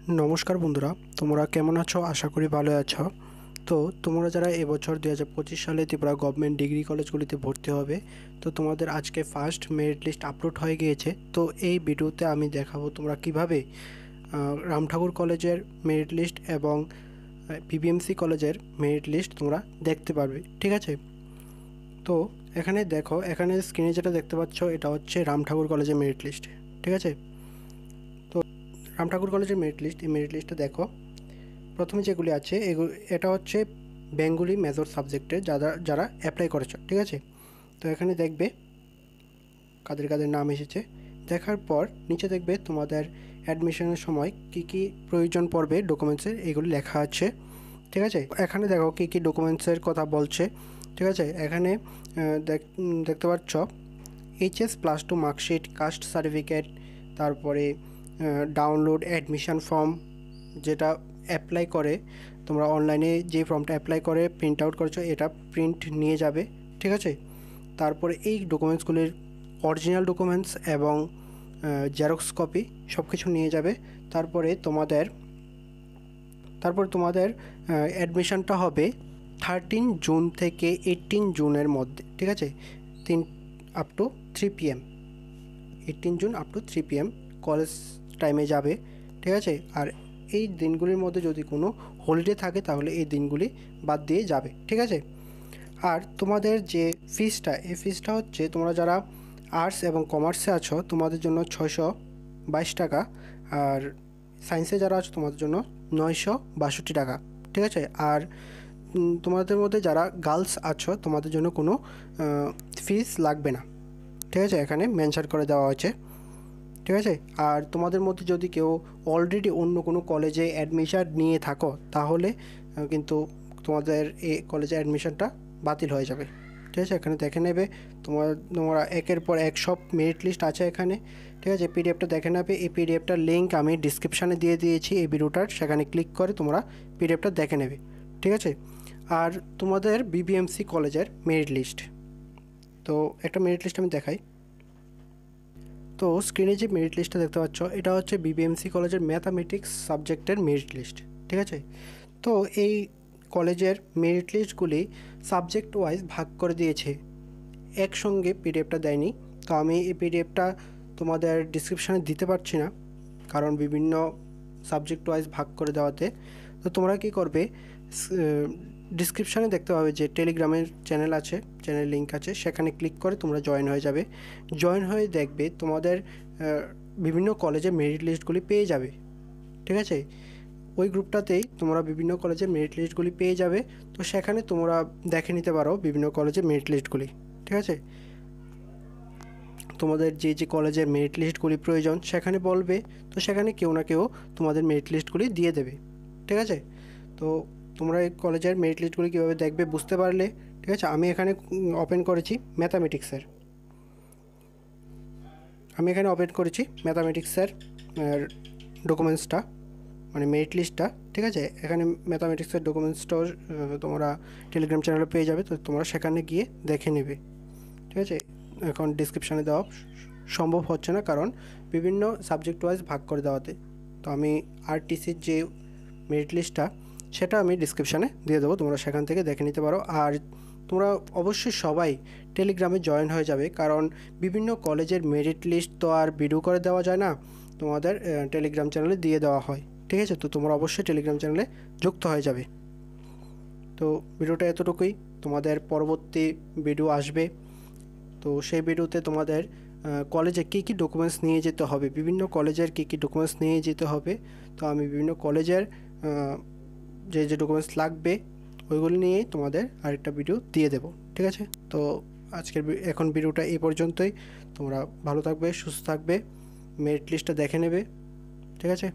নমস্কার বন্ধুরা, তোমরা কেমন আছো? আশা করি ভালো আছো। তো তোমরা যারা এবছর 2025 সালে ত্রিপুরা গভর্নমেন্ট ডিগ্রি কলেজগুলিতে ভর্তি হবে, তো তোমাদের আজকে ফার্স্ট মেরিট লিস্ট আপলোড হয়ে গিয়েছে। তো এই ভিডিওতে আমি দেখাবো তোমরা কিভাবে রামঠাকুর কলেজের মেরিট লিস্ট এবং পিবিএমসি কলেজের মেরিট লিস্ট তোমরা দেখতে পারবে, ঠিক আছে? তো এখানে দেখো, এখানে স্ক্রিনে যেটা দেখতে পাচ্ছ এটা হচ্ছে রামঠাকুর কলেজের মেরিট লিস্ট, ঠিক আছে? তো রামঠাকুর কলেজের মেরিট লিস্ট, এই মেরিট লিস্টটা দেখো। প্রথমে যেগুলি আছে এটা হচ্ছে বেঙ্গলি মেজর সাবজেক্টে যারা যারা অ্যাপ্লাই করেছো, ঠিক আছে? তো এখানে দেখবে কাদের কাদের নাম এসেছে। দেখার পর নিচে দেখবে তোমাদের অ্যাডমিশনের সময় কি কি প্রয়োজন পড়বে ডকুমেন্টসের, এগুলি লেখা আছে, ঠিক আছে? এখানে দেখো কি কি ডকুমেন্টসের কথা বলছে, ঠিক আছে? এখানে দেখতে পাচ্ছ HS+2 মার্কশিট, কাস্ট সার্টিফিকেট, তারপরে ডাউনলোড অ্যাডমিশন ফর্ম, যেটা অ্যাপ্লাই করে তোমরা অনলাইনে যে ফর্মটা অ্যাপ্লাই করে প্রিন্ট আউট করেছো, এটা প্রিন্ট নিয়ে যাবে, ঠিক আছে? তারপরে এই ডকুমেন্টসগুলির অরিজিনাল ডকুমেন্টস এবং জেরক্স কপি সব কিছু নিয়ে যাবে। তারপরে তোমাদের অ্যাডমিশনটা হবে 13 জুন থেকে 18 জুনের মধ্যে, ঠিক আছে? Up to 3 PM, 18 June up to 3 PM college টাইমে যাবে, ঠিক আছে? আর এই দিনগুলির মধ্যে যদি কোনো হলিডে থাকে তাহলে এই দিনগুলি বাদ দিয়ে যাবে, ঠিক আছে? আর তোমাদের যে ফিসটা, এই ফিসটা হচ্ছে তোমরা যারা আর্টস এবং কমার্সে আছো তোমাদের জন্য 622 টাকা, আর সায়েন্সে যারা আছো তোমাদের জন্য 962 টাকা, ঠিক আছে? আর তোমাদের মধ্যে যারা গার্লস আছো তোমাদের জন্য কোনো ফিস লাগবে না, ঠিক আছে? এখানে মেনশন করে দেওয়া হয়েছে, ঠিক আছে? আর তোমাদের মধ্যে যদি কেউ অলরেডি অন্য কোনো কলেজে অ্যাডমিশন নিয়ে থাকো তাহলে তোমাদের এই কলেজে অ্যাডমিশনটা বাতিল হয়ে যাবে, ঠিক আছে? এখানে দেখে নেবে, তোমরা একের পর এক সব মেরিট লিস্ট আছে এখানে, ঠিক আছে? পিডিএফটা দেখে নেবে। এই পিডিএফটার লিঙ্ক আমি ডিসক্রিপশানে দিয়ে দিয়েছি এই ভিডিওটার, সেখানে ক্লিক করে তোমরা পিডিএফটা দেখে নেবে, ঠিক আছে? আর তোমাদের বিবিএমসি কলেজের মেরিট লিস্ট, তো একটা মেরিট লিস্ট আমি দেখাই। তো স্ক্রিনে যে মেরিট লিস্টটা দেখতে পাচ্ছ এটা হচ্ছে বিবিএমসি কলেজের ম্যাথামেটিক্স সাবজেক্টের মেরিট লিস্ট, ঠিক আছে? তো এই কলেজের মেরিট লিস্টগুলি সাবজেক্ট ওয়াইজ ভাগ করে দিয়েছে, একসঙ্গে পিডিএফটা দেয়নি। তো আমি এই পিডিএফটা তোমাদের ডিসক্রিপশানে দিতে পারছি না, কারণ বিভিন্ন সাবজেক্ট ওয়াইজ ভাগ করে দেওয়াতে। তো তোমরা কী করবে, ডিসক্রিপশানে দেখতে পাবে যে টেলিগ্রামের চ্যানেল আছে, চ্যানেল লিঙ্ক আছে, সেখানে ক্লিক করে তোমরা জয়েন হয়ে যাবে। জয়েন হয়ে দেখবে তোমাদের বিভিন্ন কলেজের মেরিট লিস্টগুলি পেয়ে যাবে, ঠিক আছে? ওই গ্রুপটাতেই তোমরা বিভিন্ন কলেজের মেরিট লিস্টগুলি পেয়ে যাবে। তো সেখানে তোমরা দেখে নিতে পারো বিভিন্ন কলেজের মেরিট লিস্টগুলি, ঠিক আছে? তোমাদের যে যে কলেজের মেরিট লিস্টগুলি প্রয়োজন সেখানে বলবে, তো সেখানে কেউ না কেউ তোমাদের মেরিট লিস্টগুলি দিয়ে দেবে, ঠিক আছে? তো তোমরা এই কলেজের মেরিট লিস্টগুলি কীভাবে দেখবে বুঝতে পারলে, ঠিক আছে? আমি এখানে ওপেন করেছি ম্যাথামেটিক্সের ডকুমেন্টসটা, মানে মেরিট লিস্টটা, ঠিক আছে? এখানে ম্যাথামেটিক্সের ডকুমেন্টসটাও তোমরা টেলিগ্রাম চ্যানেলে পেয়ে যাবে, তো তোমরা সেখানে গিয়ে দেখে নেবে, ঠিক আছে? এখন ডিসক্রিপশানে দেওয়া সম্ভব হচ্ছে না, কারণ বিভিন্ন সাবজেক্ট ওয়াইজ ভাগ করে দেওয়াতে। তো আমি আরটিসির যে মেরিট লিস্টটা সেটা আমি ডিসক্রিপশানে দিয়ে দেবো, তোমরা সেখান থেকে দেখে নিতে পারো। আর তোমরা অবশ্যই সবাই টেলিগ্রামে জয়েন হয়ে যাবে, কারণ বিভিন্ন কলেজের মেরিট লিস্ট তো আর ভিডিও করে দেওয়া যায় না, তোমাদের টেলিগ্রাম চ্যানেলে দিয়ে দেওয়া হয়, ঠিক আছে? তো তোমরা অবশ্যই টেলিগ্রাম চ্যানেলে যুক্ত হয়ে যাবে। তো ভিডিওটা এতটুকুই, তোমাদের পরবর্তী ভিডিও আসবে, তো সেই ভিডিওতে তোমাদের কলেজে কী কী ডকুমেন্টস নিয়ে যেতে হবে, বিভিন্ন কলেজের কী কী ডকুমেন্টস নিয়ে যেতে হবে, তো আমি বিভিন্ন কলেজের যে যে ডকুমেন্টস লাগবে ওইগুলো নিয়েই তোমাদের আরেকটা ভিডিও দিয়ে দেব, ঠিক আছে? তো এখন ভিডিওটা এই পর্যন্তই। তোমরা ভালো থাকবে, সুস্থ থাকবে, মেরিট লিস্টটা দেখে নেবে, ঠিক আছে?